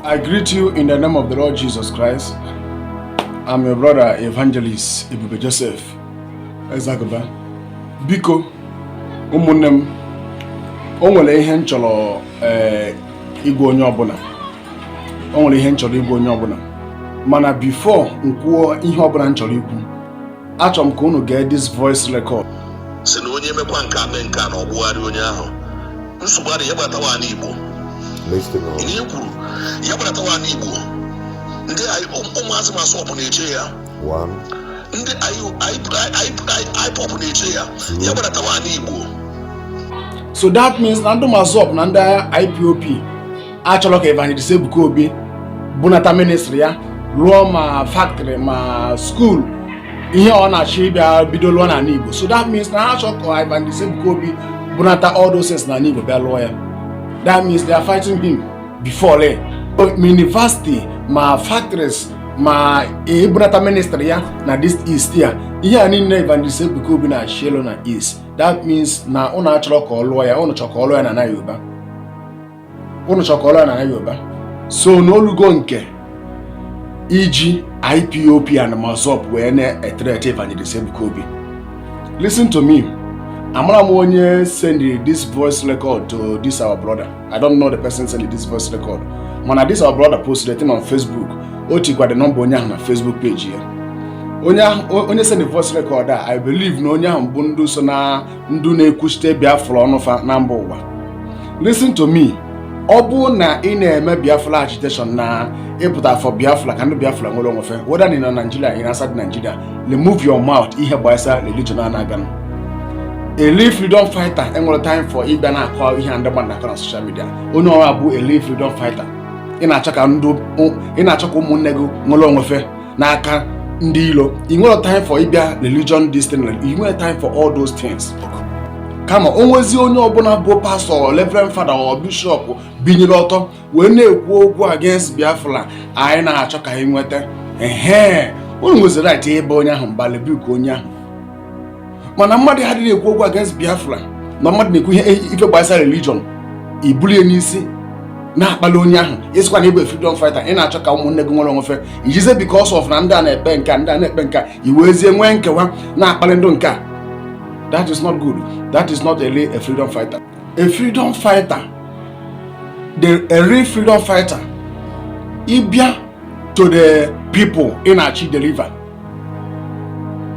I greet you in the name of the Lord Jesus Christ. I'm your brother, Evangelist Ebube Joseph Ezagova. Biko, ụmụnne m, o nwere ihe m chọrọ igwe onye ọbụla. O nwere ihe m chọrọ igwe onye ọbụla. Mana before nkwuo ihe ọbụla m chọrọ ikwu, achọrọ m ka unu gee this voice record. Si na onye mekwa nke a mee nke a na ọgbụgharị onye ahụ. Nsogbu adịghị gbatawa n'Igbo. Ihe kwuru ya gbatawa n'Igbo. Ndị ụmụazị masị ọbụ na-eche ya. Ndị IPOP na-eche ya. Ya gbatawa n'Igbo. So that means na ndị masị ọbụ na ndị IPOP achọrọ ka Evangelist Ebuka Obi bunata ministry ya, rụọ ma factory ma school, ihe ọ na-achị bịa bido lụọ na Igbo. So that means na ha achọrọ ka Evangelist Ebuka Obi bunata all those things na Igbo bịa lụọ ya. That means they are fighting him before university ma factories ma bunata ministry ya na this east ya. Ihe a niile Evangelist Ebuka Obi na Shelo na east. That means na unu achọrọ ka ọ lụọ ya, unu chọrọ ka ọ lụọ ya na Yoruba. Unu chọrọ ka ọ lụọ ya na Yoruba. So n'olugo nke iji IPOP and Mazop wee na-etrete Evangelist Ebuka Obi. Listen to me. Amara m onye send this voice record to this our brother. I don't know the person send this voice record. Mana this our brother posted it on Facebook. O tikwa the number onye ahụ na Facebook page ya. Onye send the voice record a, I believe na onye ahụ bụ ndu so na ndu na-ekwuchite Biafra ọnụfa na mba ụwa. Listen to me. Ọ bụ na ị na-eme Biafra agitation na ịpụta for Biafra ka ndị Biafra nwere onwe fe, whether in Nigeria, in outside Nigeria, remove your mouth ihe gbasa religion na-aga. A real freedom fighter enwere time for ịbịa na-akọ ihe ndị mmadụ na-akọ na social media. Onye ọrụ bụ a real freedom fighter. Ị na-achọ ka ụmụnne gị nwere onwe fe n'aka ndị ilo. Ị nwere time for ịbịa religion this thing. Ị nwere time for all those things. Kama onwezi onye ọbụla bụ pastor, reverend father or bishop binyere ọtọ wee na-ekwu okwu against Biafra anyị na-achọ ka anyị nweta. Unu nwezi right ebe onye ahụ mba lebuka onye ahụ. Mana mmadụ ha dịrị ekwu okwu against Biafra na mmadụ na-ekwu ihe ife gbasara religion, ibulie n'isi na-akpali onye ahụ. Ịsịkwa na ebe freedom fighter ị na-achọ ka ụmụnne gị nwere onwe ijize because of na ndị a na-ekpe nke ndị a na-ekpe nke iwezie nwee nkewa na-akpali ndụ nke a. That is not good. That is not a freedom fighter. A freedom fighter, a real freedom fighter, ibia to the people in Achi deliver.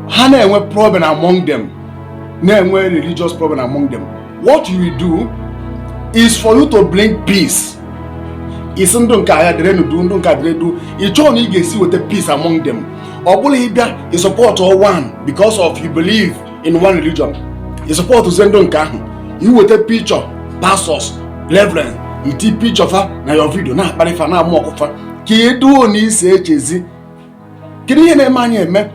Hana enwe problem among them. Na enwe religious problem among them. What you will do is for you to bring peace. Isn't don't care don't care do. It's only you see with the peace among them. Obula ibia is support all one because of you believe in one religion. You support to send on car. You will take picture, pastors, reverend. You take picture for na your video na parifa na mo kofa. Ki do ni se chezi. Kini ene manye me.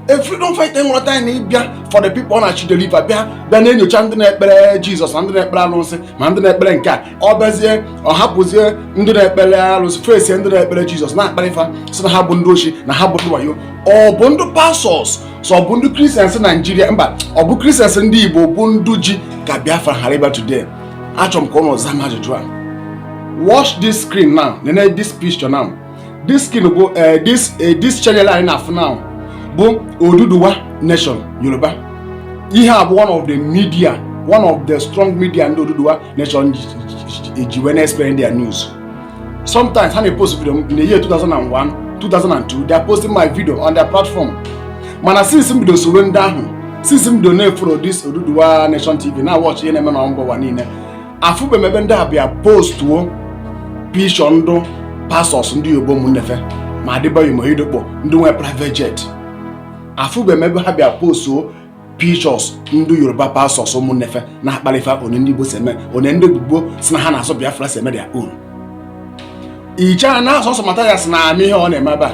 A freedom fighter one time ni bia for the people na chi deliver bia na nyocha ndị na-ekpere Jesus ndị na-ekpere alụsị ma ndị na-ekpere nke a obezie ọ hapụzie ndị na-ekpere alụsị face ndị na-ekpere Jesus na akparifa sị na ha bụ ndị ochi na ha bụ ndị wayo. Ọ bụ ndị pastors so ọ bụ ndị Christians na Nigeria mba ọ bụ Christians ndị Igbo bụ ndị ji ka Biafra hariba today. Achọm ka ụnụ zama ajụjụ a. Watch this screen now. Nene this picture now. This screen bụ this channel anyị na-afụ now bụ Oduduwa Nation Yoruba. Ihe a bụ one of the media, one of the strong media ndị Oduduwa Nation ji wee na-explain their news. Sometimes ha na-post video in the year 2001, 2002, they are posting my video on their platform. Mana since m bido soro ndị ahụ, since m bido na-follow this Oduduwa Nation TV na watch ihe na-eme na mba ụwa niile, afụbe m ebe ndị a bịa postuo picture ndụ pastors ndị Yoruba ụmụnnefe ma Adebayo Mohidokpo ndị nwe private jet. Afụbe m ebe ha bịa postuo pictures ndị Yoruba pastors ụmụnnefe na-akpalifa onye ndị Igbo seme, onye ndị Igbo si na ha na-asọ Biafra seme their own. Icha na asọsọ Matthias na amị ihe ọ na-eme ebe a.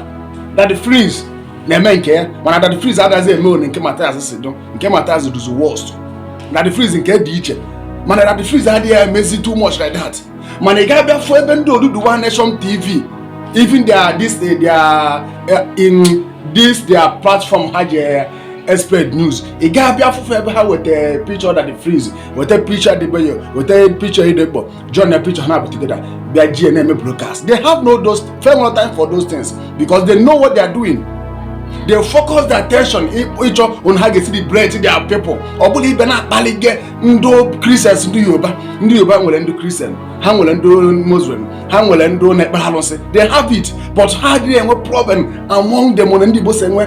That the freeze na-eme nke ya, mana that the freeze adazi eme one nke Matthias si do, nke Matthias does worst. That the freeze nke dị iche, mana that the freeze adịghị emezi too much like that. Mana ị ga-abịa fụ ebe ndị Oduduwa Nation TV, even their platform ha je expert news ị ga-abịa afụfụ ebe ha weta picture that the freeze weta picture dị beyo weta picture idekpo join na picture ha put together bịa GNM broadcast. They have no time for those things because they know what they are doing. They focus their attention ịchọ on ha ga-esi celebrate their people. Ọ bụla ibe na-akpalige ndị Christians ndị Yoruba nwere ndị Christian, ha nwere ndị Muslim, ha nwere ndị na-ekpe alụsị. They have it, but ha dịghị enwe problem among them na ndị Igbo si enwe.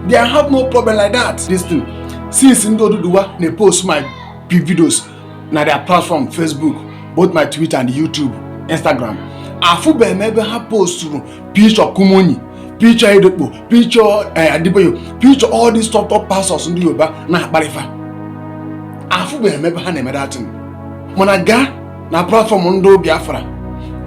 They have no problem like that. This thing, since ndị Oduduwa na-post my videos na their platform Facebook, both my Twitter and YouTube, Instagram, afụbeghị m ebe ha posturu picture Kumonyi, picture Edekpo, picture Adiboyo, picture all these top pastors ndị Yoruba na-akparịfa. Afụbeghị m ebe ha na-eme that thing. Mana gaa na platform ndị Biafra,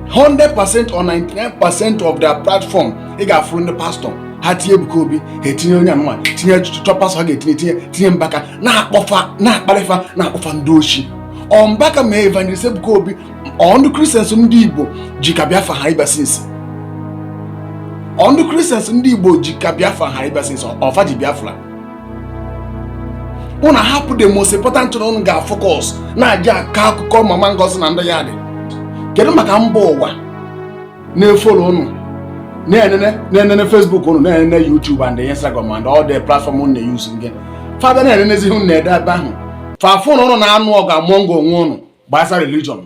100% or 99% of their platform ị ga-afụ ndị pastor ha tinye Ebuka Obi, ha etinye onye anụmanụ, tinye top pastor ha ga-etinye Mbaka na-akparịfa na-akpọfa ndị ochi. Mbaka mee evangelist Ebuka Obi ndị Christians ndị Igbo ji ka Biafra ha ịba since. Ndị Christians ndị Igbo ji ka Biafra ha ịba since ọfa ji Biafra. Unu hapụ the most important thing unu ga-focus na-aja aka akụkọ Mama Ngozi na ndị ya dị. Kedu maka mba ụwa na-efolo unu na-enene Facebook unu na-enene YouTube and Instagram and all the platform unu na-use again. Father na-enenezi unu na-ede ebe ahụ. Fafụnụ unu na-anụ ọgụ among onwe unu gbasara religion.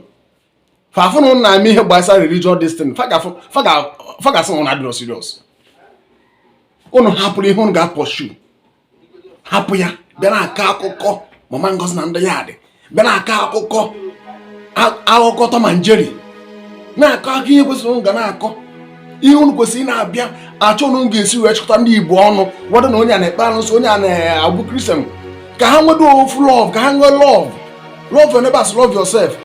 Fafụnụ unu na-eme ihe gbasara religion this thing. Fagasị unu adịrọ serious. Unu hapụrụ ihe unu ga-pursue. Hapụ ya bịa na-akọ akụkọ Mama Ngozi na ndị ya dị. Bịa na-akọ akụkọ Tom and Jerry. Na-akọ akụkọ ihe kwesịrị unu ga na-akọ. Ihe unu kwesịrị na-abịa achọ unu ga-esi wee chịkọta ndị Igbo ọnụ wadụ na onye a na-ekpe alụsị onye a na-abụ Christian ka ha nwedo ofu love ka ha nwee love your neighbors, love yourself.